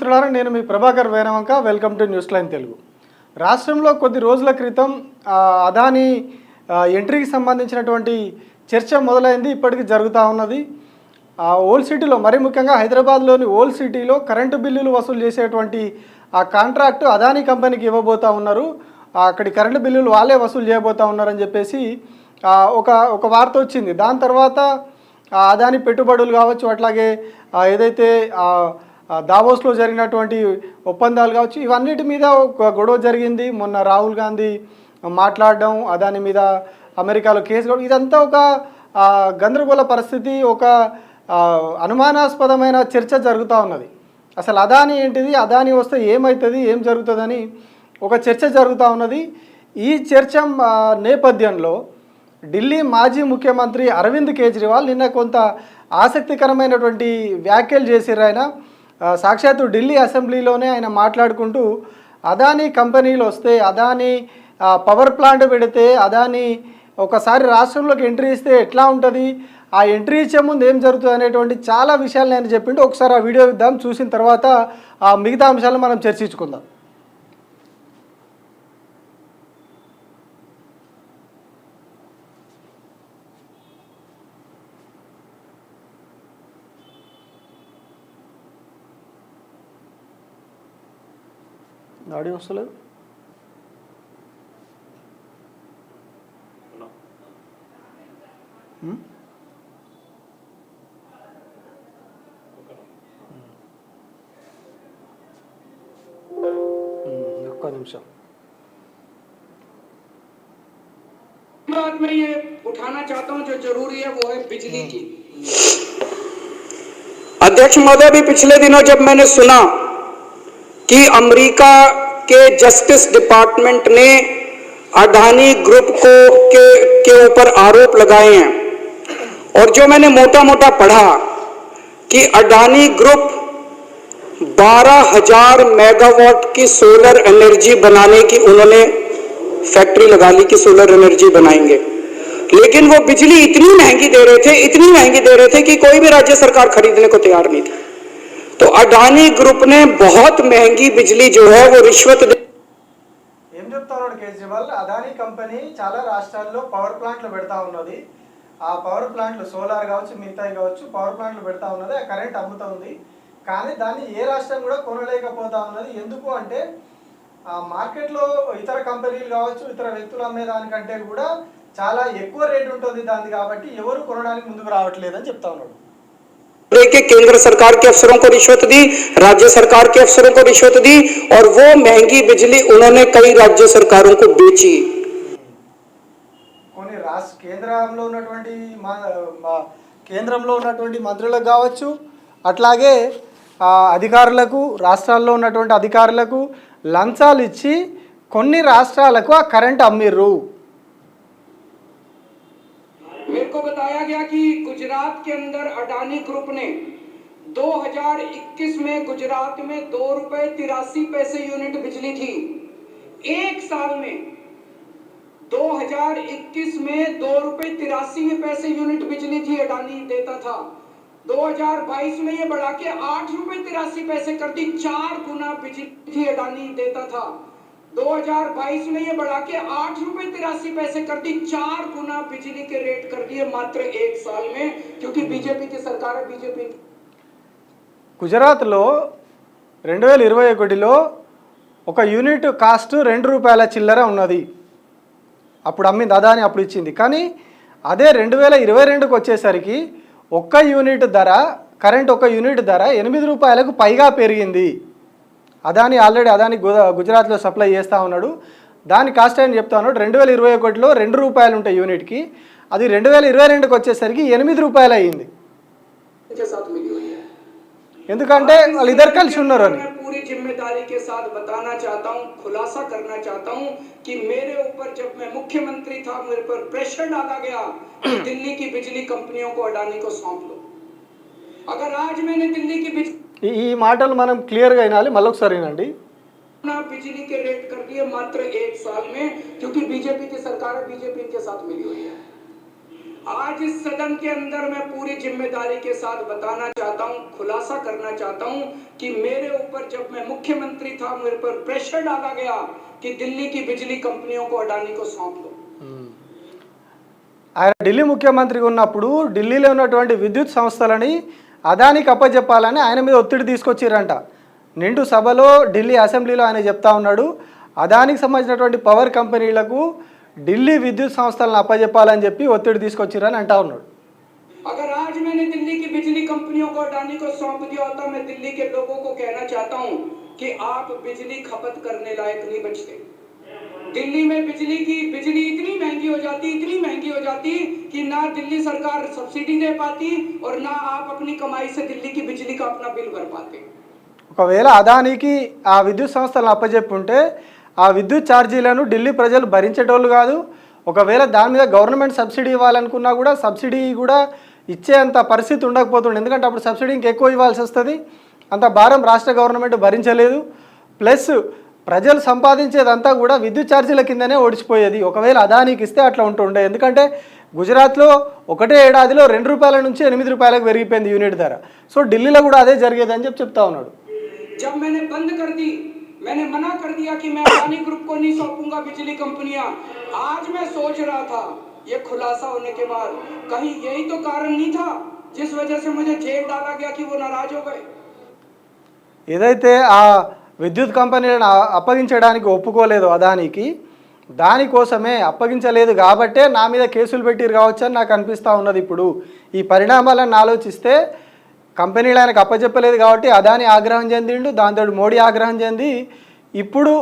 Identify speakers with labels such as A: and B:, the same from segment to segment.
A: మిత్రులారా, నేను మీ Prabhakar Venavanka. Welcome to News Line Telugu. రాష్ట్రంలో కొద్ది రోజుల క్రితం అదానీ ఎంట్రీకి సంబంధించినటువంటి చర్చ మొదలైంది, ఇప్పటికీ జరుగుతూ ఉన్నది. ఓల్డ్ సిటీలో, మరీ ముఖ్యంగా హైదరాబాద్లోని ఓల్డ్ సిటీలో కరెంటు బిల్లులు వసూలు చేసేటువంటి ఆ కాంట్రాక్టు అదానీ కంపెనీకి ఇవ్వబోతూ ఉన్నారు. అక్కడి కరెంటు బిల్లులు వాళ్ళే వసూలు చేయబోతూ ఉన్నారని చెప్పేసి ఒక వార్త వచ్చింది. దాని తర్వాత అదానీ పెట్టుబడులు కావచ్చు, అట్లాగే ఏదైతే దావోస్లో జరిగినటువంటి ఒప్పందాలు కావచ్చు, ఇవన్నిటి మీద ఒక గొడవ జరిగింది. మొన్న రాహుల్ గాంధీ మాట్లాడడం, అదాని మీద అమెరికాలో కేసు, ఇదంతా ఒక గందరగోళ పరిస్థితి, ఒక అనుమానాస్పదమైన చర్చ జరుగుతూ ఉన్నది. అసలు అదాని ఏంటిది, అదాని వస్తే ఏమవుతుంది, ఏం జరుగుతుందని ఒక చర్చ జరుగుతూ ఉన్నది. ఈ చర్చ నేపథ్యంలో ఢిల్లీ మాజీ ముఖ్యమంత్రి అరవింద్ కేజ్రీవాల్ నిన్న కొంత ఆసక్తికరమైనటువంటి వ్యాఖ్యలు చేశారు. ఆయన సాక్షాత్తు ఢిల్లీ అసెంబ్లీలోనే ఆయన మాట్లాడుకుంటూ అదానీ కంపెనీలు వస్తే, అదానీ పవర్ ప్లాంట్ పెడితే, అదానీ ఒకసారి రాష్ట్రంలోకి ఎంట్రీ ఇస్తే ఎట్లా ఉంటుంది, ఆ ఎంట్రీ ఇచ్చే ముందు ఏం జరుగుతుంది అనేటువంటి చాలా విషయాలు నేను చెప్పిండు. ఒకసారి ఆ వీడియో ఇద్దాం, చూసిన తర్వాత ఆ మిగతా అంశాలను మనం చర్చించుకుందాం. ఆడియో వస్తలేదు. ఒక్క నిమిషం.
B: बात मैं ये उठाना चाहता हूँ जो जरूरी है वो है बिजली की। अध्यक्ष महोदय, भी पिछले दिनों जब मैंने सुना कि अमेरिका के जस्टिस डिपार्टमेंट ने अडानी ग्रुप के ऊपर आरोप लगाए हैं, और जो मैंने मोटा मोटा पढ़ा कि अडानी ग्रुप 12,000 मेगावाट की सोलर एनर्जी बनाने की उन्होंने फैक्ट्री लगा ली कि सोलर एनर्जी बनाएंगे, लेकिन वो बिजली इतनी महंगी दे रहे थे कि कोई भी राज्य सरकार खरीदने को तैयार नहीं थी। तो अडानी ग्रुप ने बहुत महंगी बिजली जो है वो रिश्वत
A: ఏం చెప్తారు కేజ్రీవాల్, అదానీ కంపెనీ చాలా రాష్ట్రాల్లో పవర్ ప్లాంట్లు పెడతా ఉన్నది. ఆ పవర్ ప్లాంట్లు సోలార్ కావచ్చు, మిగతాయి కావచ్చు, పవర్ ప్లాంట్లు పెడతా ఉన్నది, ఆ కరెంట్ అమ్ముతా ఉంది. కానీ దాన్ని ఏ రాష్ట్రం కూడా కొనలేకపోతా ఉన్నది. ఎందుకు అంటే మార్కెట్లో ఇతర కంపెనీలు కావచ్చు, ఇతర వ్యక్తులు అమ్మేదానికంటే కూడా చాలా ఎక్కువ రేట్ ఉంటుంది దాన్ని, కాబట్టి ఎవరు కొనడానికి ముందుకు రావట్లేదని చెప్తా ఉన్నాడు.
B: के केंद्र सरकार के अफसरों को रिश्वत दी, राज्य सरकार के अफसरों को रिश्वत दी, और वो महंगी बिजली उन्होंने कई राज्य सरकारों को बेची।
A: కొన్ని కేంద్రంలో ఉన్నటువంటి మంత్రులకు కావచ్చు, అట్లాగే అధికారులకు, రాష్ట్రాల్లో ఉన్నటువంటి అధికారులకు లంచాలు ఇచ్చి కొన్ని రాష్ట్రాలకు ఆ కరెంట్ అమ్మిర్రు.
B: मेरे को बताया गया कि गुजरात के अंदर अडानी ग्रुप ने 2021 में गुजरात में 2 रुपए 83 पैसे यूनिट बिजली थी। एक साल में 2021 में 2 रुपए 83 पैसे यूनिट बिजली थी अडानी देता था। 2022 में ये बढ़ा के 8 रुपए 83 पैसे कर दी, 4 गुना बिजली थी अडानी देता था। 2022 में ये बढ़ा के 8 रुपए 83 पैसे कर दी, 4 गुना बिजली के रेट कर दिए मात्र एक साल में, क्योंकि बीजेपी की सरकार है। बीजेपी
A: గుజరాత్లో 2021లో ఒక యూనిట్ కాస్ట్ 2 రూపాయల చిల్లర ఉన్నది. అప్పుడు అమ్మింది అదాని, అప్పుడు ఇచ్చింది. కానీ అదే 2022కి వచ్చేసరికి ఒక్క యూనిట్ ధర, కరెంట్ ఒక యూనిట్ ధర 8 రూపాయలకు పైగా పెరిగింది. అదాని అదాని గుజరాత్లో సప్లై చేస్తూ ఉన్నాడు. దాని కాస్ట్ అని చెప్తా ఉన్నాడు 2021లో 2 రూపాయలు ఉంటాయి యూనిట్కి, అది 2022కి వచ్చేసరికి 8 రూపాయలు అయ్యింది. ఎందుకంటే వాళ్ళు ఇద్దరు కలిసి ఉన్నారు అని.
B: पूरी जिम्मेदारी के साथ बताना चाहता हूं, खुलासा करना चाहता हूं कि मेरे ऊपर जब मैं मुख्यमंत्री था, मेरे पर प्रेशर डाला गया कि दिल्ली की बिजली कंपनियों को अडानी को सौंप लो। अगर आज मैंने दिल्ली की
A: ఈ మాటలు మనం క్లియర్గా వినాలి, మళ్ళొకసారి వినండి.
B: बिजली के रेट कर दिए मात्र एक साल में, क्योंकि बीजेपी की सरकार है, बीजेपी के साथ मिली हुई है। आज इस सदन के अंदर मैं पूरी जिम्मेदारी के साथ बताना चाहता हूं, खुलासा करना चाहता हूं कि मेरे ऊपर जब मैं मुख्यमंत्री था मेरे पर प्रेशर डाला गया कि दिल्ली की बिजली कंपनियों को अडानी को सौंप दो।
A: ఆయన ఢిల్లీ ముఖ్యమంత్రిగా ఉన్నప్పుడు ఢిల్లీలో ఉన్నటువంటి విద్యుత్ సంస్థలని అదానికి అప్పచెప్పాలని ఆయన మీద ఒత్తిడి తీసుకొచ్చిరంట. నిండు సభలో ఢిల్లీ అసెంబ్లీలో ఆయన చెప్తా ఉన్నాడు, అదానికి సంబంధించినటువంటి పవర్ కంపెనీలకు ఢిల్లీ విద్యుత్ సంస్థలను అప్పచెప్పాలని చెప్పి ఒత్తిడి తీసుకొచ్చిరని అంటా ఉన్నాడు.
B: अगर आज मैंने दिल्ली की बिजली कंपनियों को अडानी को सौंप दिया होता, मैं दिल्ली के लोगों को कहना चाहता हूं कि आप बिजली खपत करने लायक नहीं बचते। दिल्ली में बिजली इतनी महंगी हो जाती कि ना दिल्ली सरकार सब्सिडी दे पाती और ना आप अपनी कमाई से दिल्ली की बिजली का अपना बिल भर पाते।
A: ఒకవేళ అదానికి ఆ విద్యుత్ సంస్థలను అప్పచెప్పుంటే ఆ విద్యుత్ ఛార్జీలను ఢిల్లీ ప్రజలు భరించేటోళ్ళు కాదు. ఒకవేళ దాని మీద గవర్నమెంట్ సబ్సిడీ ఇవ్వాలనుకున్నా కూడా సబ్సిడీ కూడా ఇచ్చేంత పరిస్థితి ఉండకపోతుండే. ఎందుకంటే అప్పుడు సబ్సిడీ ఇంకెక్కువ ఇవ్వాల్సి వస్తుంది. అంత భారం రాష్ట్ర గవర్నమెంట్ భరించలేదు. ప్లస్ ప్రజలు సంపాదించేదంతా కూడా విద్యుత్ ఛార్జీల కిందనే ఓడిచిపోయేది. ఒకవేళ అదానికి ఇస్తే అట్లా ఉంటుండే. ఎందుకంటే గుజరాత్లో ఒకటే ఏడాదిలో ₹2 నుంచి ₹8 పెరిగిపోయింది యూనిట్ ధర. సో ఢిల్లీలో కూడా అదే జరిగేదని చెప్తా ఉన్నాడు.
B: जब मैंने बंद कर दी, मैंने मना कर दिया कि मैं अडानी ग्रुप को नहीं सौंपूंगा बिजली कंपनियां। आज मैं सोच रहा था ये खुलासा होने के बाद कहीं यही तो कारण नहीं था जिस वजह से मुझे जेल डाला गया कि वो नाराज हो गए।
A: ఏదైతే ఆ విద్యుత్ కంపెనీలను అప్పగించడానికి ఒప్పుకోలేదు అదానికి, దానికోసమే అప్పగించలేదు కాబట్టే నా మీద కేసులు పెట్టిరు కావచ్చు అని నాకు అనిపిస్తూ ఉన్నది. ఇప్పుడు ఈ పరిణామాలను ఆలోచిస్తే కంపెనీలు ఆయనకు అప్పచెప్పలేదు కాబట్టి అదాని ఆగ్రహం చెందిండు, దాంతో మోడీ ఆగ్రహం చెంది ఇప్పుడు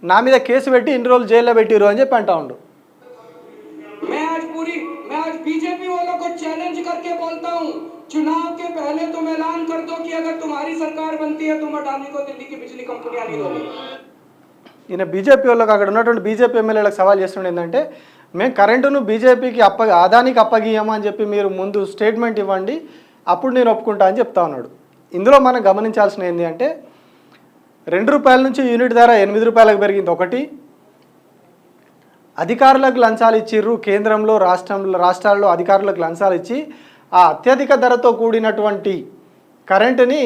A: నా మీద కేసు పెట్టి ఇన్ని రోజులు జైల్లో పెట్టిరు అని చెప్పి అంటా ఉండు.
B: मैं आज बीजेपी वालों को चैलेंज करके बोलता हूं, चुनाव के पहले तुम ऐलान कर दो कि अगर तुम्हारी सरकार बनती है तुम अडानी को दिल्ली की बिजली कंपनियां नहीं दोगे।
A: ఈయన బీజేపీ వాళ్ళకి అక్కడ ఉన్నటువంటి బీజేపీ ఎమ్మెల్యేలకు సవాల్ చేస్తుండే ఏంటంటే, మేము కరెంటును బీజేపీకి అదానికి అప్పగియమని చెప్పి మీరు ముందు స్టేట్మెంట్ ఇవ్వండి, అప్పుడు నేను ఒప్పుకుంటా అని చెప్తా ఉన్నాడు. ఇందులో మనం గమనించాల్సిన ఏంటి అంటే ₹2 నుంచి యూనిట్ ధర ₹8 పెరిగింది. ఒకటి, అధికారులకు లంచాలు ఇచ్చిర్రు. కేంద్రంలో రాష్ట్రాల్లో అధికారులకు లంచాలు ఇచ్చి ఆ అత్యధిక ధరతో కూడినటువంటి కరెంటుని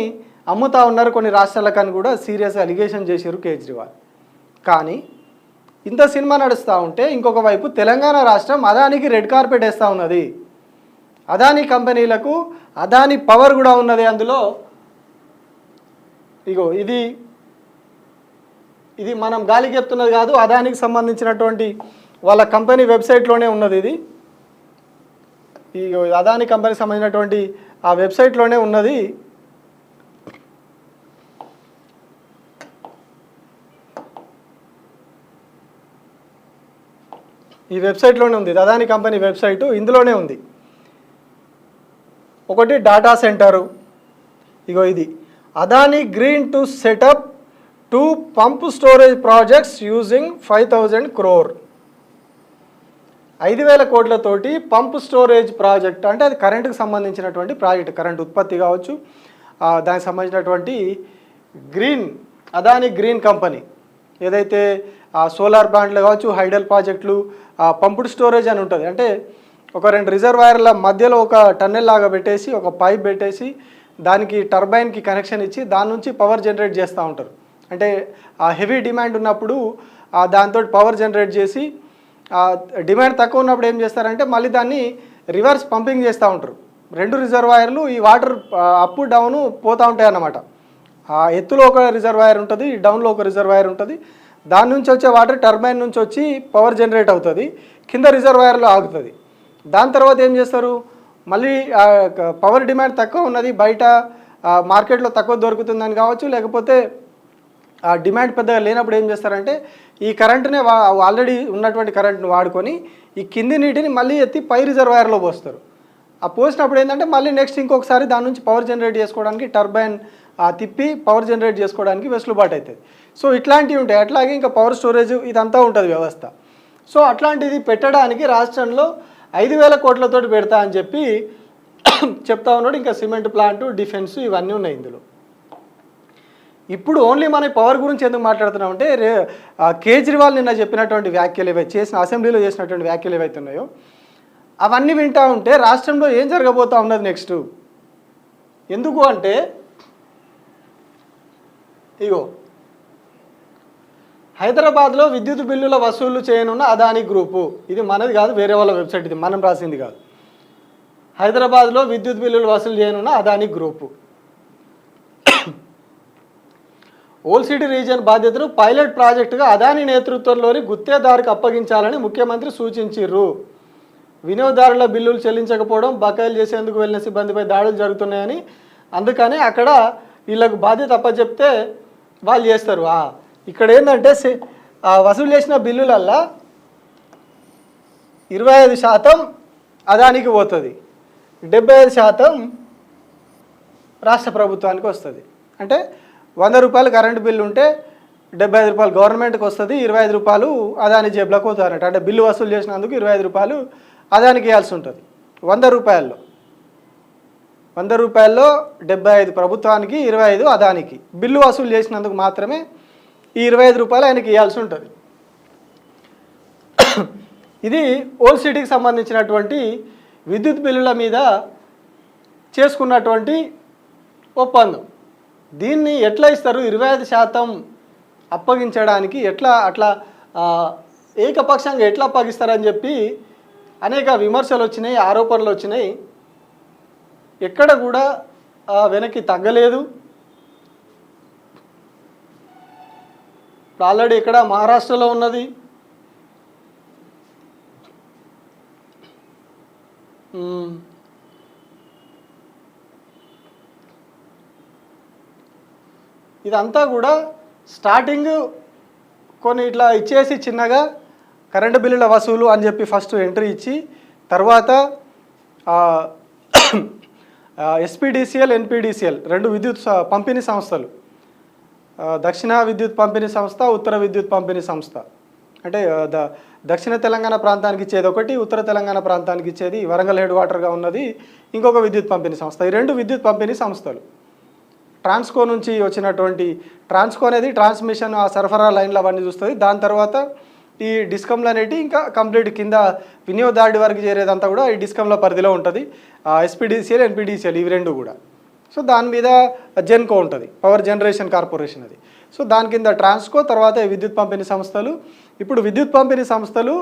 A: అమ్ముతా ఉన్నారు కొన్ని రాష్ట్రాలకని కూడా సీరియస్ అలిగేషన్ చేశారు కేజ్రీవాల్. కానీ ఇంత సినిమా నడుస్తూ ఉంటే ఇంకొక వైపు తెలంగాణ రాష్ట్రం అదానికి రెడ్ కార్పెట్ వేస్తూ ఉన్నది. అదానీ కంపెనీలకు అదానీ పవర్ కూడా ఉన్నది. అందులో ఇగో ఇది మనం గాలికి చెప్తున్నది కాదు, అదానికి సంబంధించినటువంటి వాళ్ళ కంపెనీ వెబ్సైట్లోనే ఉన్నది. ఇగో అదానీ కంపెనీకి సంబంధించినటువంటి ఆ వెబ్సైట్లోనే ఉన్నది. ఈ వెబ్సైట్లోనే ఉంది, అదానీ కంపెనీ వెబ్సైటు ఇందులోనే ఉంది. ఒకటి డాటా సెంటరు, ఇగో ఇది Adani green to setup 2 pump storage projects using 5,000 crore. 5,000 కోట్లతోటి పంప్ స్టోరేజ్ ప్రాజెక్ట్ అంటే అది కరెంటుకు సంబంధించినటువంటి ప్రాజెక్ట్, కరెంట్ ఉత్పత్తి కావచ్చు, దానికి సంబంధించినటువంటి అదానీ గ్రీన్ కంపెనీ ఏదైతే సోలార్ ప్లాంట్లు కావచ్చు, హైడల్ ప్రాజెక్టులు, పంపుడ్ స్టోరేజ్ అని ఉంటుంది. అంటే ఒక 2 రిజర్వాయర్ల మధ్యలో ఒక టన్నెల్ లాగా పెట్టేసి ఒక పైప్ పెట్టేసి దానికి టర్బైన్కి కనెక్షన్ ఇచ్చి దాని నుంచి పవర్ జనరేట్ చేస్తూ ఉంటారు. అంటే ఆ హెవీ డిమాండ్ ఉన్నప్పుడు దాంతో పవర్ జనరేట్ చేసి డిమాండ్ తక్కువ ఉన్నప్పుడు ఏం చేస్తారంటే మళ్ళీ దాన్ని రివర్స్ పంపింగ్ చేస్తూ ఉంటారు. 2 రిజర్వాయర్లు ఈ వాటర్ అప్ డౌన్ పోతూ ఉంటాయి అన్నమాట. ఆ ఎత్తులో ఒక రిజర్వాయర్ ఉంటుంది, డౌన్లో ఒక రిజర్వాయర్ ఉంటుంది. దాని నుంచి వచ్చే వాటర్ టర్బైన్ నుంచి వచ్చి పవర్ జనరేట్ అవుతుంది, కింద రిజర్వాయర్లో ఆగుతుంది. దాని తర్వాత ఏం చేస్తారు, మళ్ళీ పవర్ డిమాండ్ తక్కువ ఉన్నది, బయట మార్కెట్లో తక్కువ దొరుకుతుందని కావచ్చు, లేకపోతే ఆ డిమాండ్ పెద్దగా లేనప్పుడు ఏం చేస్తారంటే ఈ కరెంటునే ఆల్రెడీ ఉన్నటువంటి కరెంట్ను వాడుకొని ఈ కింది నీటిని మళ్ళీ ఎత్తి పై రిజర్వాయర్లో పోస్తారు. ఆ పోసినప్పుడు ఏంటంటే మళ్ళీ నెక్స్ట్ ఇంకొకసారి దాని నుంచి పవర్ జనరేట్ చేసుకోవడానికి టర్బైన్ తిప్పి పవర్ జనరేట్ చేసుకోవడానికి వెసులుబాటు అవుతుంది. సో ఇట్లాంటివి ఉంటాయి. అట్లాగే ఇంకా పవర్ స్టోరేజ్ ఇదంతా ఉంటుంది వ్యవస్థ. సో అట్లాంటిది పెట్టడానికి రాష్ట్రంలో 5,000 కోట్లతోటి పెడతా అని చెప్పి చెప్తా ఉన్నాడు. ఇంకా సిమెంట్ ప్లాంటు, డిఫెన్స్ ఇవన్నీ ఉన్నాయి ఇందులో. ఇప్పుడు ఓన్లీ మన పవర్ గురించి ఎందుకు మాట్లాడుతున్నామంటే కేజ్రీవాల్ నిన్న చెప్పినటువంటి వ్యాఖ్యలు ఏవైతే అసెంబ్లీలో చేసినటువంటి వ్యాఖ్యలు ఏవైతే ఉన్నాయో అవన్నీ వింటూ ఉంటే రాష్ట్రంలో ఏం జరగబోతూ ఉన్నది నెక్స్ట్? ఎందుకు అంటే ఇగో హైదరాబాద్లో విద్యుత్ బిల్లుల వసూలు చేయనున్న అదానీ గ్రూపు, ఇది మనది కాదు, వేరే వాళ్ళ వెబ్సైట్, ఇది మనం రాసింది కాదు. హైదరాబాద్లో విద్యుత్ బిల్లులు వసూలు చేయనున్న Adani group old city region బాధ్యతను పైలట్ ప్రాజెక్టుగా అదానీ నేతృత్వంలోని గుత్తేదారుకు అప్పగించాలని ముఖ్యమంత్రి సూచించారు. వినియోగదారుల బిల్లులు చెల్లించకపోవడం, బకాయిలు చేసేందుకు వెళ్ళిన సిబ్బందిపై దాడులు జరుగుతున్నాయని, అందుకని అక్కడ వీళ్ళకు బాధ్యత అప్పచెప్తే వాళ్ళు చేస్తారు. ఇక్కడ ఏంటంటే వసూలు చేసిన బిల్లులల్లో 25% అదానికి పోతుంది, 75% రాష్ట్ర ప్రభుత్వానికి వస్తుంది. అంటే 100 రూపాయలు కరెంటు బిల్లు ఉంటే 75 రూపాయలు గవర్నమెంట్కి వస్తుంది, 25 రూపాయలు అదాని జేబులోకి పోతారట. అంటే బిల్లు వసూలు చేసినందుకు 25 రూపాయలు అదానికి ఇవ్వాల్సి ఉంటుంది. 100 రూపాయల్లో 75 ప్రభుత్వానికి, 25 అదానికి. బిల్లు వసూలు చేసినందుకు మాత్రమే ఈ 25 రూపాయలు ఆయనకి ఇవ్వాల్సి ఉంటుంది. ఇది ఓల్డ్ సిటీకి సంబంధించినటువంటి విద్యుత్ బిల్లుల మీద చేసుకున్నటువంటి ఒప్పందం. దీన్ని ఎట్లా ఇస్తారు? 25% అప్పగించడానికి ఎట్లా అట్లా ఏకపక్షంగా ఎట్లా అప్పగిస్తారని చెప్పి అనేక విమర్శలు వచ్చినాయి, ఆరోపణలు వచ్చినాయి. ఎక్కడ కూడా వెనక్కి తగ్గలేదు. ఆల్రెడీ ఇక్కడ మహారాష్ట్రలో ఉన్నది, ఇదంతా కూడా స్టార్టింగ్ కొన్ని ఇట్లా ఇచ్చేసి చిన్నగా కరెంటు బిల్లుల వసూలు అని చెప్పి ఫస్ట్ ఎంట్రీ ఇచ్చి, తర్వాత ఎస్పీడీసీఎల్, ఎన్పీడీసీఎల్ 2 విద్యుత్ పంపిణీ సంస్థలు, దక్షిణ విద్యుత్ పంపిణీ సంస్థ, ఉత్తర విద్యుత్ పంపిణీ సంస్థ. అంటే దక్షిణ తెలంగాణ ప్రాంతానికి ఇచ్చేది ఒకటి, ఉత్తర తెలంగాణ ప్రాంతానికి ఇచ్చేది వరంగల్ హెడ్ వాటర్గా ఉన్నది ఇంకొక విద్యుత్ పంపిణీ సంస్థ. ఈ 2 విద్యుత్ పంపిణీ సంస్థలు ట్రాన్స్కో నుంచి వచ్చినటువంటి, ట్రాన్స్కో అనేది ట్రాన్స్మిషన్ సరఫరా లైన్లు అవన్నీ చూస్తుంది. దాని తర్వాత ఈ డిస్కమ్లు అనేవి ఇంకా కంప్లీట్ కింద వినియోగదారుడి వరకు చేరేదంతా కూడా ఈ డిస్కమ్ల పరిధిలో ఉంటుంది. ఎస్పీడీసీఎల్, ఎన్పీడీసీఎల్ ఇవి 2 కూడా. సో దాని మీద జెన్కో ఉంటుంది, పవర్ జనరేషన్ కార్పొరేషన్ అది. సో దాని కింద ట్రాన్స్కో, తర్వాత విద్యుత్ పంపిణీ సంస్థలు. ఇప్పుడు విద్యుత్ పంపిణీ సంస్థలు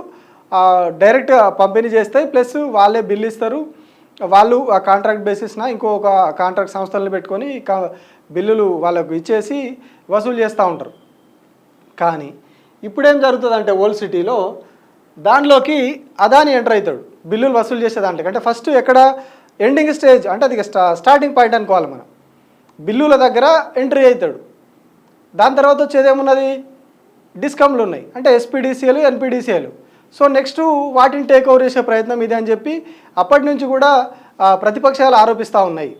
A: డైరెక్ట్ పంపిణీ చేస్తాయి, ప్లస్ వాళ్ళే బిల్లు ఇస్తారు. వాళ్ళు ఆ కాంట్రాక్ట్ బేసిస్న ఇంకొక కాంట్రాక్ట్ సంస్థలను పెట్టుకొని బిల్లులు వాళ్ళకు ఇచ్చేసి వసూలు చేస్తూ ఉంటారు. కానీ ఇప్పుడేం జరుగుతుందంటే ఓల్డ్ సిటీలో దానిలోకి అదాని ఎంటర్ అవుతాడు బిల్లులు వసూలు చేసే దాంట్లో. అంటే ఫస్ట్ ఎక్కడ ఎండింగ్ స్టేజ్ అంటే అది స్టార్టింగ్ పాయింట్ అనుకోవాలి మనం. బిల్లుల దగ్గర ఎంట్రీ అవుతాడు. దాని తర్వాత వచ్చేది ఏమున్నది, డిస్కమ్లు ఉన్నాయి, అంటే ఎస్పీడీసీఎల్, ఎన్పీడీసీఎల్. సో నెక్స్ట్ వాటిని టేక్ ఓవర్ చేసే ప్రయత్నం ఇదే అని చెప్పి అప్పటి నుంచి కూడా ప్రతిపక్షాలు ఆరోపిస్తూ ఉన్నాయి.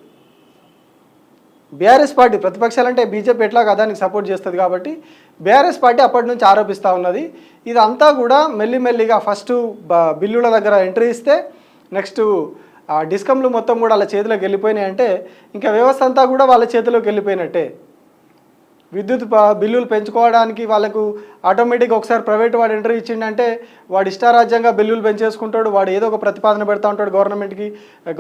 A: బీఆర్ఎస్ పార్టీ, ప్రతిపక్షాలు అంటే బీజేపీ ఎట్లా అదానికి సపోర్ట్ చేస్తుంది కాబట్టి బీఆర్ఎస్ పార్టీ అప్పటి నుంచి ఆరోపిస్తూ ఉన్నది. ఇదంతా కూడా మెల్లిమెల్లిగా ఫస్ట్ బిల్లుల దగ్గర ఎంట్రీ ఇస్తే నెక్స్ట్ డిస్కమ్లు మొత్తం కూడా వాళ్ళ చేతిలోకి వెళ్ళిపోయినాయి. అంటే ఇంకా వ్యవస్థ అంతా కూడా వాళ్ళ చేతిలోకి వెళ్ళిపోయినట్టే. విద్యుత్ బిల్లులు పెంచుకోవడానికి వాళ్ళకు ఆటోమేటిక్గా ఒకసారి ప్రైవేట్ వాడు ఎంట్రీ ఇచ్చిండంటే వాడు ఇష్టారాజ్యంగా బిల్లులు పెంచేసుకుంటాడు. వాడు ఏదో ఒక ప్రతిపాదన పెడతా ఉంటాడు గవర్నమెంట్కి,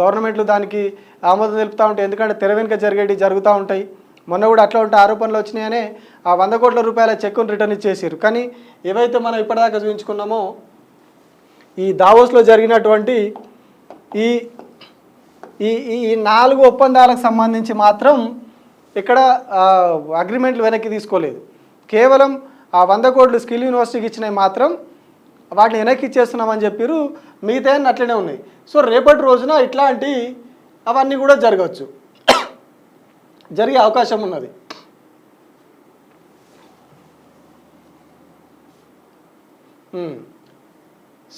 A: గవర్నమెంట్లు దానికి ఆమోదం తెలుపుతూ ఉంటాయి. ఎందుకంటే తెర వెనుక జరుగుతూ ఉంటాయి. మొన్న కూడా అట్లా ఉంటే ఆరోపణలు వచ్చినాయనే ఆ 100 కోట్ల రూపాయల చెక్కును రిటర్న్ ఇచ్చేసారు. కానీ ఏవైతే మనం ఇప్పటిదాకా చూపించుకున్నామో ఈ దావోస్లో జరిగినటువంటి ఈ ఈ 4 ఒప్పందాలకు సంబంధించి మాత్రం ఇక్కడ అగ్రిమెంట్లు వెనక్కి తీసుకోలేదు. కేవలం ఆ 100 కోట్లు స్కిల్ యూనివర్సిటీకి ఇచ్చినవి మాత్రం వాటిని వెనక్కి ఇచ్చేస్తున్నామని చెప్పారు. మిగతా అట్లనే ఉన్నాయి. సో రేపటి రోజున ఇట్లాంటి అవన్నీ కూడా జరగవచ్చు, జరిగే అవకాశం ఉన్నది.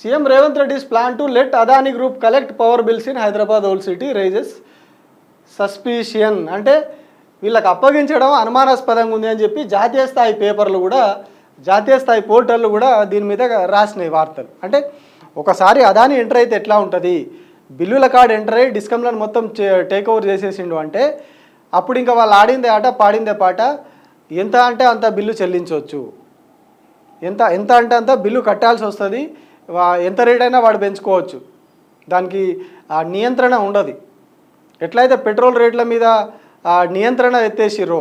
A: CM Revanth Reddy's plan to let Adani group collect power bills in Hyderabad old city raises suspicion. అంటే వీళ్ళకి అప్పగించడం అనుమానాస్పదంగా ఉంది అని చెప్పి జాతీయ స్థాయి పేపర్లు కూడా, జాతీయ స్థాయి పోర్టళ్ళు కూడా దీని మీద రాసినాయి వార్తలు. అంటే ఒకసారి అదాని ఎంటర్ అయితే ఎట్లా ఉంటుంది, బిల్లుల కార్డు ఎంటర్ అయ్యి డిస్కమ్లను మొత్తం టేక్ ఓవర్ చేసేసిండు అంటే అప్పుడు ఇంకా వాళ్ళు ఆడిందే ఆట పాడిందే పాట. ఎంత అంటే అంత బిల్లు చెల్లించవచ్చు, ఎంత అంటే అంత బిల్లు కట్టాల్సి వస్తుంది. ఎంత రేట్ అయినా వాడు పెంచుకోవచ్చు. దానికి నియంత్రణ ఉండదు. ఎట్లయితే పెట్రోల్ రేట్ల మీద నియంత్రణ ఎత్తేసిరో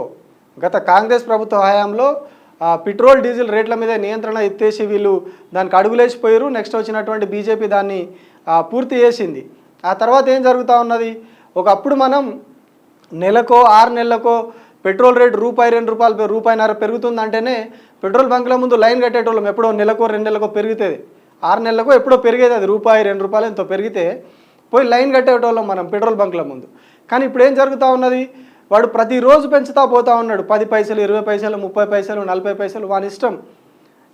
A: గత కాంగ్రెస్ ప్రభుత్వ హయాంలో పెట్రోల్ డీజిల్ రేట్ల మీద నియంత్రణ ఎత్తేసి వీళ్ళు దానికి అడుగులేసిపోయారు. నెక్స్ట్ వచ్చినటువంటి బీజేపీ దాన్ని పూర్తి చేసింది. ఆ తర్వాత ఏం జరుగుతూ ఉన్నది, ఒకప్పుడు మనం నెలకో 6 నెలలకో పెట్రోల్ రేట్ రూపాయి 2 రూపాయలు రూపాయిన్నర పెరుగుతుందంటేనే పెట్రోల్ బంకుల ముందు లైన్ కట్టేటోళ్ళం. ఎప్పుడో నెలకో 2 నెలలకో పెరుగుతుంది, 6 నెలలకో ఎప్పుడో పెరిగేది, అది రూపాయి 2 రూపాయలు ఎంతో పెరిగితే పోయి లైన్ కట్టేటోళ్ళం మనం పెట్రోల్ బంకుల ముందు. కానీ ఇప్పుడు ఏం జరుగుతూ ఉన్నది, వాడు ప్రతిరోజు పెంచుతూ పోతూ ఉన్నాడు. 10 పైసలు 20 పైసలు 30 పైసలు 40 పైసలు వాని ఇష్టం,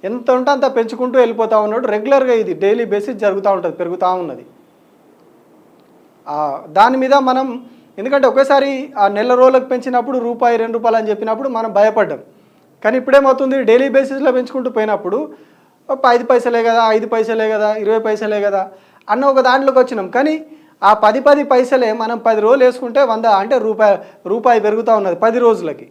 A: ఎంత ఉంటే అంత పెంచుకుంటూ వెళ్ళిపోతూ ఉన్నాడు. రెగ్యులర్గా ఇది డైలీ బేసిస్ జరుగుతూ ఉంటుంది, పెరుగుతూ ఉన్నది. దాని మీద మనం ఎందుకంటే ఒకేసారి ఆ నెల రోజులకు పెంచినప్పుడు రూపాయి 2 రూపాయలు అని చెప్పినప్పుడు మనం భయపడ్డాం. కానీ ఇప్పుడేమవుతుంది, డైలీ బేసిస్లో పెంచుకుంటూ పోయినప్పుడు 5 పైసలే కదా, 5 పైసలే కదా, 20 పైసలే కదా అన్న ఒక దాంట్లోకి వచ్చినాం. కానీ ఆ 10 పైసలే మనం 10 రోజులు వేసుకుంటే 100 అంటే రూపాయి పెరుగుతూ ఉన్నది 10 రోజులకి.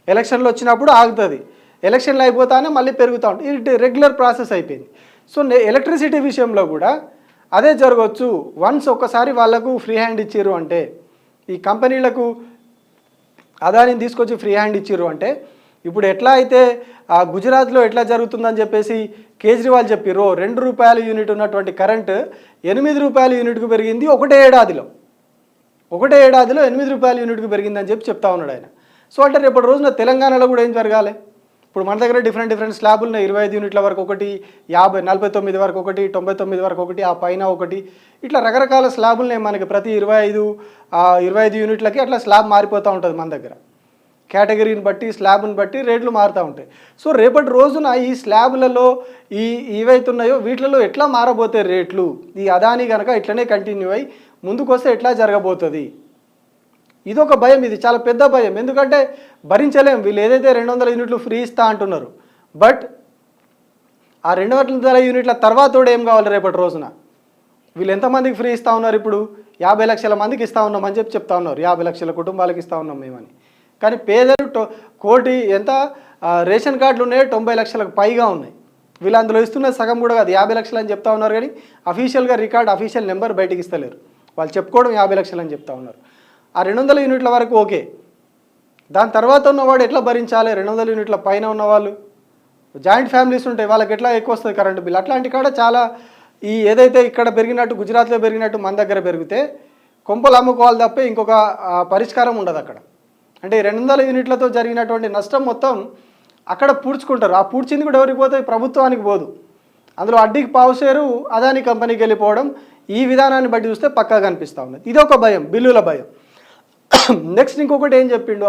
A: ఎలక్షన్లు వచ్చినప్పుడు ఆగుతుంది, ఎలక్షన్లు అయిపోతానే మళ్ళీ పెరుగుతూ ఉంటుంది. ఇది రెగ్యులర్ ప్రాసెస్ అయిపోయింది. సో ఎలక్ట్రిసిటీ విషయంలో కూడా అదే జరగవచ్చు. వన్స్ ఒక్కసారి వాళ్ళకు ఫ్రీ హ్యాండ్ ఇచ్చారు అంటే, ఈ కంపెనీలకు అదానిని తీసుకొచ్చి ఫ్రీ హ్యాండ్ ఇచ్చారు అంటే, ఇప్పుడు ఎట్లా అయితే గుజరాత్లో ఎట్లా జరుగుతుందని చెప్పేసి కేజ్రీవాల్ చెప్పారు, 2 రూపాయల యూనిట్ ఉన్నటువంటి కరెంటు 8 రూపాయల యూనిట్కు పెరిగింది ఒకటే ఏడాదిలో 8 రూపాయల యూనిట్కు పెరిగిందని చెప్తా ఉన్నాడు ఆయన. సో అంటే రేపటి రోజున తెలంగాణలో కూడా ఏం జరగాలి, ఇప్పుడు మన దగ్గర డిఫరెంట్ స్లాబులు ఉన్నాయి. 25 యూనిట్ల వరకు ఒకటి, 49 వరకు ఒకటి, 99 వరకు ఒకటి, ఆ పైన ఒకటి, ఇట్లా రకరకాల స్లాబులు ఉన్నాయి మనకి. ప్రతి 25 యూనిట్లకి అట్లా స్లాబ్ మారిపోతూ ఉంటుంది మన దగ్గర. కేటగిరీని బట్టి స్లాబ్ని బట్టి రేట్లు మారుతూ ఉంటాయి. సో రేపటి రోజున ఈ స్లాబులలో ఏవైతున్నాయో వీటిలలో ఎట్లా మారబోతాయి రేట్లు, ఈ అదాని కనుక ఇట్లనే కంటిన్యూ అయ్యి ముందుకు వస్తే ఎట్లా జరగబోతుంది, ఇదొక భయం. ఇది చాలా పెద్ద భయం. ఎందుకంటే భరించలేం. వీళ్ళు ఏదైతే 200 యూనిట్లు ఫ్రీ ఇస్తా అంటున్నారు, బట్ ఆ 200 యూనిట్ల తర్వాత కూడా ఏం కావాలి రేపటి రోజున, వీళ్ళు ఎంతమందికి ఫ్రీ ఇస్తూ ఉన్నారు, ఇప్పుడు 50 లక్షల మందికి ఇస్తూ ఉన్నామని చెప్తా ఉన్నారు, 50 లక్షల కుటుంబాలకు ఇస్తూ ఉన్నాం మేమని. కానీ పేదలు కోటి ఎంత రేషన్ కార్డులు ఉన్నాయి, 90 లక్షలకు పైగా ఉన్నాయి. వీళ్ళు అందులో ఇస్తున్న సగం కూడా కాదు, 50 లక్షలు అని చెప్తా ఉన్నారు. కానీ అఫీషియల్గా అఫీషియల్ నెంబర్ బయటికి ఇస్తలేరు. వాళ్ళు చెప్పుకోవడం 50 లక్షలు అని చెప్తా ఉన్నారు. ఆ 200 యూనిట్ల వరకు ఓకే, దాని తర్వాత ఉన్నవాడు ఎట్లా భరించాలి, 200 యూనిట్ల పైన ఉన్నవాళ్ళు జాయింట్ ఫ్యామిలీస్ ఉంటాయి, వాళ్ళకి ఎట్లా ఎక్కువ వస్తుంది కరెంటు బిల్. అట్లాంటి కాడ చాలా ఈ ఏదైతే ఇక్కడ పెరిగినట్టు గుజరాత్లో పెరిగినట్టు మన దగ్గర పెరిగితే కొంపలు అమ్ముకోవాలి తప్ప ఇంకొక పరిష్కారం ఉండదు అక్కడ. అంటే 200 యూనిట్లతో జరిగినటువంటి నష్టం మొత్తం అక్కడ పూడ్చుకుంటారు. ఆ పూడ్చింది కూడా ఎవరికి పోతుంది, ప్రభుత్వానికి పోదు. అందులో అడ్డీకి పావుసేరు అదాని కంపెనీకి వెళ్ళిపోవడం, ఈ విధానాన్ని బట్టి చూస్తే పక్కాగా కనిపిస్తూ ఉన్నది. ఇదొక భయం, బిల్లుల భయం. నెక్స్ట్ ఇంకొకటి ఏం చెప్పిండు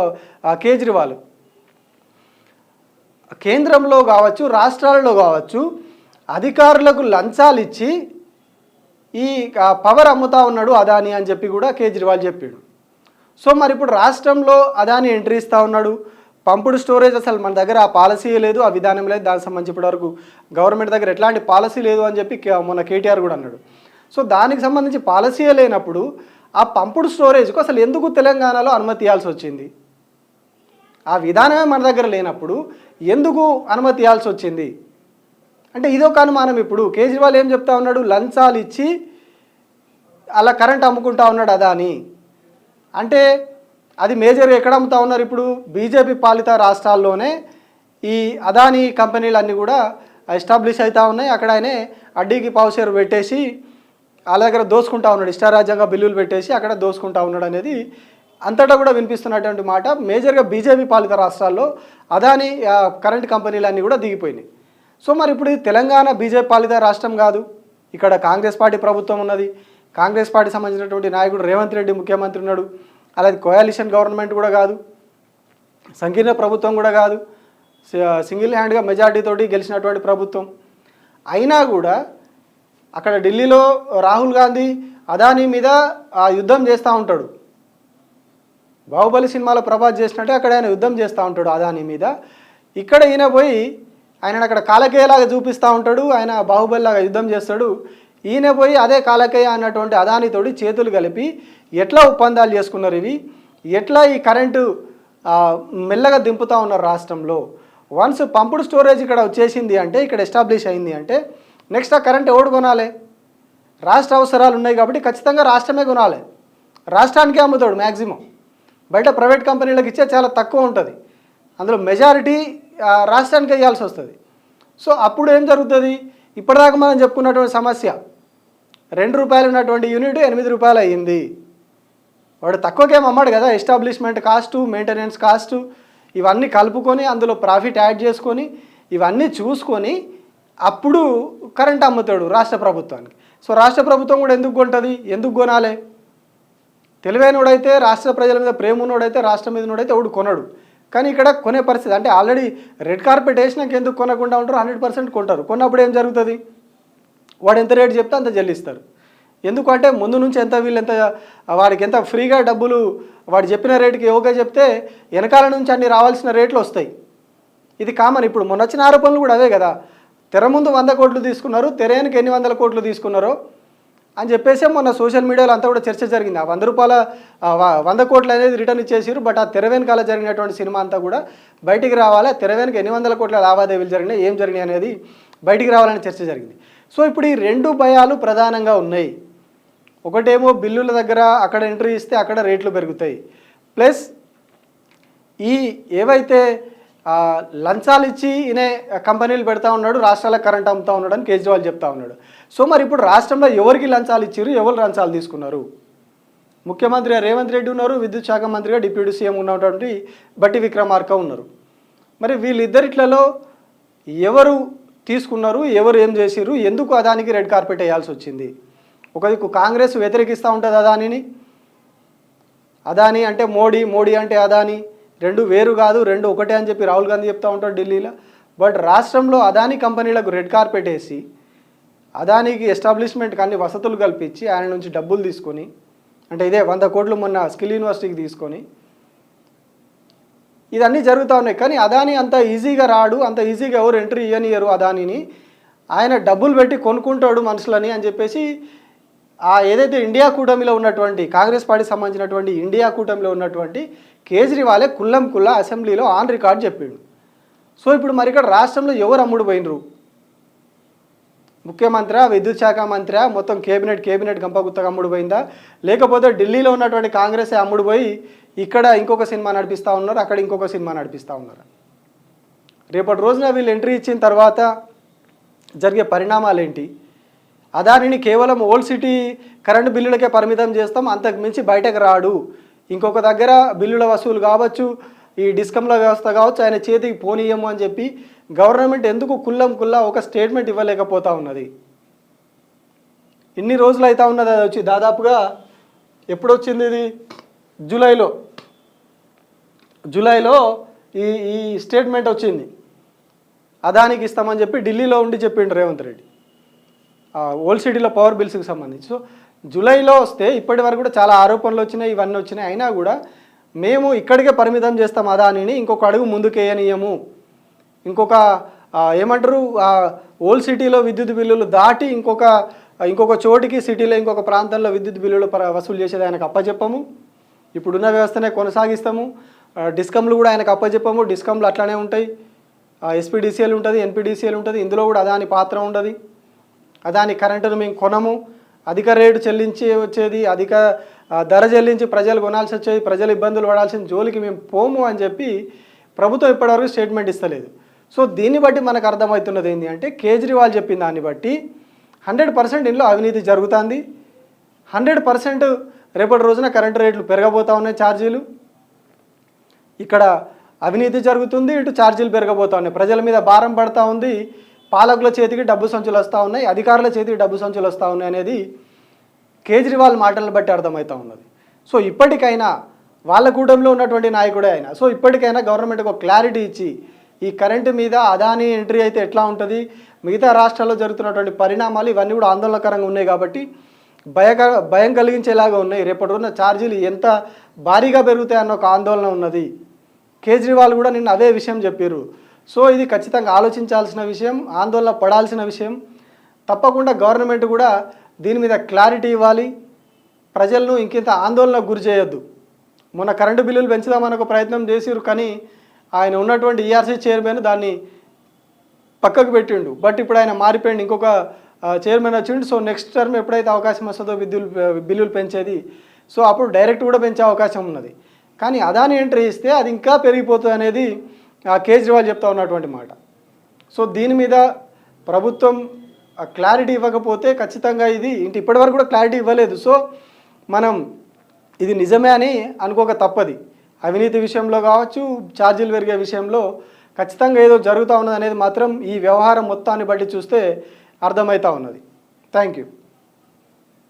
A: కేజ్రీవాల్, కేంద్రంలో కావచ్చు రాష్ట్రాలలో కావచ్చు అధికారులకు లంచాలు ఇచ్చి ఈ పవర్ అమ్ముతా ఉన్నాడు అదాని అని చెప్పి కూడా కేజ్రీవాల్ చెప్పిండు. సో మరి ఇప్పుడు రాష్ట్రంలో అదాని ఎంట్రీ ఇస్తూ ఉన్నాడు, పంపుడు స్టోరేజ్ అసలు మన దగ్గర ఆ పాలసీ లేదు, ఆ విధానం లేదు, దానికి సంబంధించి ఇప్పటివరకు గవర్నమెంట్ దగ్గర ఎట్లాంటి పాలసీ లేదు అని చెప్పి మొన్న కేటీఆర్ కూడా అన్నాడు. సో దానికి సంబంధించి పాలసీయే లేనప్పుడు ఆ పంపుడు స్టోరేజ్కు అసలు ఎందుకు తెలంగాణలో అనుమతి ఇవ్వాల్సి వచ్చింది, ఆ విధానమే మన దగ్గర లేనప్పుడు ఎందుకు అనుమతి ఇవ్వాల్సి వచ్చింది అంటే ఇదొక అనుమానం. ఇప్పుడు కేజ్రీవాల్ ఏం చెప్తా ఉన్నాడు, లంచాలు ఇచ్చి అలా కరెంట్ అమ్ముకుంటా ఉన్నాడు అదాని అంటే, అది మేజర్గా ఎక్కడ అమ్ముతా ఉన్నారు, ఇప్పుడు బీజేపీ పాలిత రాష్ట్రాల్లోనే ఈ అదాని కంపెనీలన్నీ కూడా ఎస్టాబ్లిష్ అవుతూ ఉన్నాయి. అక్కడ ఆయనే అడ్డీకి పావుషేరు పెట్టేసి వాళ్ళ దగ్గర దోసుకుంటా ఉన్నాడు, ఇష్టారాజ్యంగా బిల్లులు పెట్టేసి అక్కడ దోసుకుంటా ఉన్నాడు అనేది అంతటా కూడా వినిపిస్తున్నటువంటి మాట. మేజర్గా బీజేపీ పాలిత రాష్ట్రాల్లో అదాని కరెంట్ కంపెనీలన్నీ కూడా దిగిపోయినాయి. సో మరి ఇప్పుడు తెలంగాణ బీజేపీ పాలిత రాష్ట్రం కాదు, ఇక్కడ కాంగ్రెస్ పార్టీ ప్రభుత్వం ఉన్నది, కాంగ్రెస్ పార్టీ సంబంధించినటువంటి నాయకుడు రేవంత్ రెడ్డి ముఖ్యమంత్రి ఉన్నాడు, అలాగే కోయాలిషన్ గవర్నమెంట్ కూడా కాదు, సంకీర్ణ ప్రభుత్వం కూడా కాదు, సింగిల్ హ్యాండ్గా మెజార్టీతోటి గెలిచినటువంటి ప్రభుత్వం. అయినా కూడా అక్కడ ఢిల్లీలో రాహుల్ గాంధీ అదానీ మీద యుద్ధం చేస్తూ ఉంటాడు, బాహుబలి సినిమాలో ప్రభాస్ చేసినట్టే అక్కడ ఆయన యుద్ధం చేస్తూ ఉంటాడు అదానీ మీద. ఇక్కడ ఈయన పోయి ఆయన అక్కడ కాలకేయలాగా చూపిస్తూ ఉంటాడు, ఆయన బాహుబలిలాగా యుద్ధం చేస్తాడు. ఈయన పోయి అదే కాలకేయ అన్నటువంటి అదానితోటి చేతులు కలిపి ఎట్లా ఒప్పందాలు చేసుకున్నారు, ఇవి ఎట్లా ఈ కరెంటు మెల్లగా దింపుతూ ఉన్నారు రాష్ట్రంలో. వన్స్ పంపుడు స్టోరేజ్ ఇక్కడ వచ్చేసింది అంటే, ఇక్కడ ఎస్టాబ్లిష్ అయింది అంటే నెక్స్ట్ ఆ కరెంట్ ఎవడు కొనాలి, రాష్ట్ర అవసరాలు ఉన్నాయి కాబట్టి ఖచ్చితంగా రాష్ట్రమే కొనాలి, రాష్ట్రానికే అమ్ముతాడు మ్యాక్సిమం. బయట ప్రైవేట్ కంపెనీలకు ఇచ్చే చాలా తక్కువ ఉంటుంది, అందులో మెజారిటీ రాష్ట్రానికి ఇవ్వాల్సి వస్తుంది. సో అప్పుడు ఏం జరుగుతుంది, ఇప్పటిదాకా మనం చెప్పుకున్నటువంటి సమస్య ₹2 ఉన్నటువంటి యూనిట్ ₹8 అయ్యింది. వాడు తక్కువకేం అమ్మాడు కదా, ఎస్టాబ్లిష్మెంట్ కాస్టు, మెయింటెనెన్స్ కాస్టు ఇవన్నీ కలుపుకొని అందులో ప్రాఫిట్ యాడ్ చేసుకొని ఇవన్నీ చూసుకొని అప్పుడు కరెంట్ అమ్ముతాడు రాష్ట్ర ప్రభుత్వానికి. సో రాష్ట్ర ప్రభుత్వం కూడా ఎందుకు కొంటుంది, ఎందుకు కొనాలి? తెలివైనోడైతే, రాష్ట్ర ప్రజల మీద ప్రేమ ఉన్నోడైతే, రాష్ట్రం మీద ఉన్నోడైతే ఎవడు కొనడు. కానీ ఇక్కడ కొనే పరిస్థితి అంటే ఆల్రెడీ రెడ్ కార్పెట్ వేసినాక ఎందుకు కొనకుండా ఉంటారు, 100% కొంటారు. కొన్నప్పుడు ఏం జరుగుతుంది, వాడు ఎంత రేటు చెప్తే అంత చెల్లిస్తారు. ఎందుకంటే ముందు నుంచి వాడికి ఎంత ఫ్రీగా డబ్బులు వాడు చెప్పిన రేటుకి ఓకే చెప్తే వెనకాల నుంచి అన్ని రావాల్సిన రేట్లు వస్తాయి. ఇది కామన్. ఇప్పుడు మొన్న వచ్చిన ఆరోపణలు కూడా అవే కదా, తెర ముందు 100 కోట్లు తీసుకున్నారు, తెర వెనక ఎన్ని 100 కోట్లు తీసుకున్నారో అని చెప్పేసి మొన్న సోషల్ మీడియాలో అంతా కూడా చర్చ జరిగింది. ఆ ₹100 కోట్లు అనేది రిటర్న్ ఇచ్చేసారు. బట్ ఆ తెర వెనకాల జరిగినటువంటి సినిమా అంతా కూడా బయటికి రావాలి, తెర వెనక ఎన్ని 100 కోట్ల లావాదేవీలు జరిగినాయి, ఏం జరిగినాయి అనేది బయటికి రావాలని చర్చ జరిగింది. సో ఇప్పుడు ఈ 2 భయాలు ప్రధానంగా ఉన్నాయి. ఒకటేమో బిల్లుల దగ్గర అక్కడ ఎంట్రీ ఇస్తే అక్కడ రేట్లు పెరుగుతాయి, ప్లస్ ఈ ఏవైతే లంచాలు ఇచ్చి ఈయన కంపెనీలు పెడతా ఉన్నాడు, రాష్ట్రాలకు కరెంట్ అమ్ముతా ఉన్నాడు అని కేజ్రీవాల్ చెప్తా ఉన్నాడు. సో మరి ఇప్పుడు రాష్ట్రంలో ఎవరికి లంచాలు ఇచ్చారు, ఎవరు లంచాలు తీసుకున్నారు? ముఖ్యమంత్రిగా రేవంత్ రెడ్డి ఉన్నారు, విద్యుత్ శాఖ మంత్రిగా డిప్యూటీ సీఎం ఉన్నటువంటి బట్టి విక్రమార్క ఉన్నారు. మరి వీళ్ళిద్దరిట్లలో ఎవరు తీసుకున్నారు, ఎవరు ఏం చేసిరు, ఎందుకు అదానికి రెడ్ కార్పెట్ వేయాల్సి వచ్చింది? ఒక దిక్కు కాంగ్రెస్ వ్యతిరేకిస్తూ ఉంటుంది అదాని అంటే మోడీ అంటే అదాని, 2 వేరు కాదు, 2 ఒకటే అని చెప్పి రాహుల్ గాంధీ చెప్తూ ఉంటాడు ఢిల్లీలో. బట్ రాష్ట్రంలో అదాని కంపెనీలకు రెడ్ కార్పెట్ వేసి అదానికి ఎస్టాబ్లిష్మెంట్కి అన్ని వసతులు కల్పించి ఆయన నుంచి డబ్బులు తీసుకొని, అంటే ఇదే 100 కోట్లు మొన్న స్కిల్ యూనివర్సిటీకి తీసుకొని ఇదన్నీ జరుగుతూ ఉన్నాయి. కానీ అదాని అంత ఈజీగా రాడు, అంత ఈజీగా ఎవరు ఎంట్రీ ఇవ్వనియరు అదానిని, ఆయన డబ్బులు పెట్టి కొనుక్కుంటాడు మనుషులని అని చెప్పేసి ఏదైతే ఇండియా కూటమిలో ఉన్నటువంటి కాంగ్రెస్ పార్టీకి సంబంధించినటువంటి ఇండియా కూటమిలో ఉన్నటువంటి కేజ్రీవాలే కుల్లా అసెంబ్లీలో ఆన్ రికార్డ్ చెప్పిండు. సో ఇప్పుడు మరి ఇక్కడ రాష్ట్రంలో ఎవరు అమ్ముడు పోయినరు? ముఖ్యమంత్రి, విద్యుత్ శాఖ మంత్రి, మొత్తం కేబినెట్ గంపగుత్తగా అమ్ముడు పోయిందా, లేకపోతే ఢిల్లీలో ఉన్నటువంటి కాంగ్రెస్ అమ్ముడు పోయి ఇక్కడ ఇంకొక సినిమా నడిపిస్తూ ఉన్నారు, అక్కడ ఇంకొక సినిమా నడిపిస్తూ ఉన్నారు? రేపటి రోజున వీళ్ళు ఎంట్రీ ఇచ్చిన తర్వాత జరిగే పరిణామాలు ఏంటి? అదానిని కేవలం ఓల్డ్ సిటీ కరెంటు బిల్లులకే పరిమితం చేస్తాం, అంతకు మించి బయటకు రాడు, ఇంకొక దగ్గర బిల్లుల వసూలు కావచ్చు, ఈ డిస్కంల వ్యవస్థ కావచ్చు, ఆయన చేతికి పోనీయము అని చెప్పి గవర్నమెంట్ ఎందుకు కుల్లా ఒక స్టేట్మెంట్ ఇవ్వలేకపోతా ఉన్నది? ఇన్ని రోజులు అవుతా ఉన్నది అది వచ్చి, దాదాపుగా ఎప్పుడు వచ్చింది ఇది, జూలైలో ఈ స్టేట్మెంట్ వచ్చింది. అదానికి ఇస్తామని చెప్పి ఢిల్లీలో ఉండి చెప్పిండు రేవంత్ రెడ్డి ఓల్డ్ సిటీలో పవర్ బిల్స్కి సంబంధించి. సో జూలైలో వస్తే ఇప్పటి వరకు కూడా చాలా ఆరోపణలు వచ్చినాయి, ఇవన్నీ వచ్చినాయి. అయినా కూడా మేము ఇక్కడికే పరిమితం చేస్తాం అదానిని, ఇంకొక అడుగు ముందుకేయనీయము, ఇంకొక ఏమంటారు ఓల్డ్ సిటీలో విద్యుత్ బిల్లులు దాటి ఇంకొక చోటికి సిటీలో ఇంకొక ప్రాంతంలో విద్యుత్ బిల్లులు వసూలు చేసేది ఆయనకు అప్పచెప్పము, ఇప్పుడున్న వ్యవస్థనే కొనసాగిస్తాము, డిస్కంలు కూడా ఆయనకు అప్పచెప్పము, డిస్కంలు అట్లానే ఉంటాయి, ఎస్పీడీసీఎల్ ఉంటుంది, ఎన్పీడీసీఎల్ ఉంటుంది, ఇందులో కూడా అదాని పాత్ర ఉండదు, అదాని కరెంటును మేము కొనము, అధిక రేటు చెల్లించి వచ్చేది, అధిక ధర చెల్లించి ప్రజలు కొనాల్సి వచ్చేది, ప్రజలు ఇబ్బందులు పడాల్సిన జోలికి మేము పోము అని చెప్పి ప్రభుత్వం ఇప్పటివరకు స్టేట్మెంట్ ఇస్తలేదు. సో దీన్ని బట్టి మనకు అర్థమవుతున్నది ఏంటి అంటే, కేజ్రీవాల్ చెప్పిన దాన్ని బట్టి 100% ఇంట్లో అవినీతి జరుగుతుంది, 100% రేపటి రోజున కరెంటు రేట్లు పెరగబోతూ ఉన్నాయి, ఛార్జీలు ఇక్కడ అవినీతి జరుగుతుంది, ఇటు ఛార్జీలు పెరగబోతూ ఉన్నాయి, ప్రజల మీద భారం పడుతూ ఉంది, పాలకుల చేతికి డబ్బు సంచులు వస్తూ ఉన్నాయి, అధికారుల చేతికి డబ్బు సంచులు వస్తూ ఉన్నాయి అనేది కేజ్రీవాల్ మాటలను బట్టి అర్థమవుతూ ఉన్నది. సో ఇప్పటికైనా వాళ్ళ కూటమిలో ఉన్నటువంటి నాయకుడే ఆయన, సో ఇప్పటికైనా గవర్నమెంట్కి ఒక క్లారిటీ ఇచ్చి ఈ కరెంటు మీద అదాని ఎంట్రీ అయితే ఎట్లా ఉంటుంది, మిగతా రాష్ట్రాల్లో జరుగుతున్నటువంటి పరిణామాలు ఇవన్నీ కూడా ఆందోళనకరంగా ఉన్నాయి కాబట్టి భయం కలిగించేలాగా ఉన్నాయి. రేపటి రోజున ఛార్జీలు ఎంత భారీగా పెరుగుతాయన్న ఒక ఆందోళన ఉన్నది. కేజ్రీవాల్ కూడా నిన్న అదే విషయం చెప్పారు. సో ఇది ఖచ్చితంగా ఆలోచించాల్సిన విషయం, ఆందోళన పడాల్సిన విషయం. తప్పకుండా గవర్నమెంట్ కూడా దీని మీద క్లారిటీ ఇవ్వాలి, ప్రజలను ఇంకింత ఆందోళనకు గురి చేయొద్దు. మొన్న కరెంటు బిల్లులు పెంచుదామని ఒక ప్రయత్నం చేసిరు, కానీ ఆయన ఉన్నటువంటి ఈఆర్సీ చైర్మన్ దాన్ని పక్కకు పెట్టిండు. బట్ ఇప్పుడు ఆయన మారిపోయిండు, ఇంకొక చైర్మన్ వచ్చిండు. సో నెక్స్ట్ టర్మ్ ఎప్పుడైతే అవకాశం వస్తుందో బిల్లులు పెంచేది, సో అప్పుడు డైరెక్ట్ కూడా పెంచే అవకాశం ఉన్నది. కానీ అదాని ఎంట్రీ ఇస్తే అది ఇంకా పెరిగిపోతుంది అనేది కేజ్రీవాల్ చెప్తా ఉన్నటువంటి మాట. సో దీని మీద ప్రభుత్వం క్లారిటీ ఇవ్వకపోతే ఖచ్చితంగా ఇది ఇప్పటివరకు కూడా క్లారిటీ ఇవ్వలేదు. సో మనం ఇది నిజమే అని అనుకోక తప్పది. అవినీతి విషయంలో కావచ్చు, ఛార్జీలు పెరిగే విషయంలో ఖచ్చితంగా ఏదో జరుగుతూ ఉన్నది అనేది మాత్రం ఈ వ్యవహారం మొత్తాన్ని బట్టి చూస్తే అర్థమవుతూ ఉన్నది. Thank you.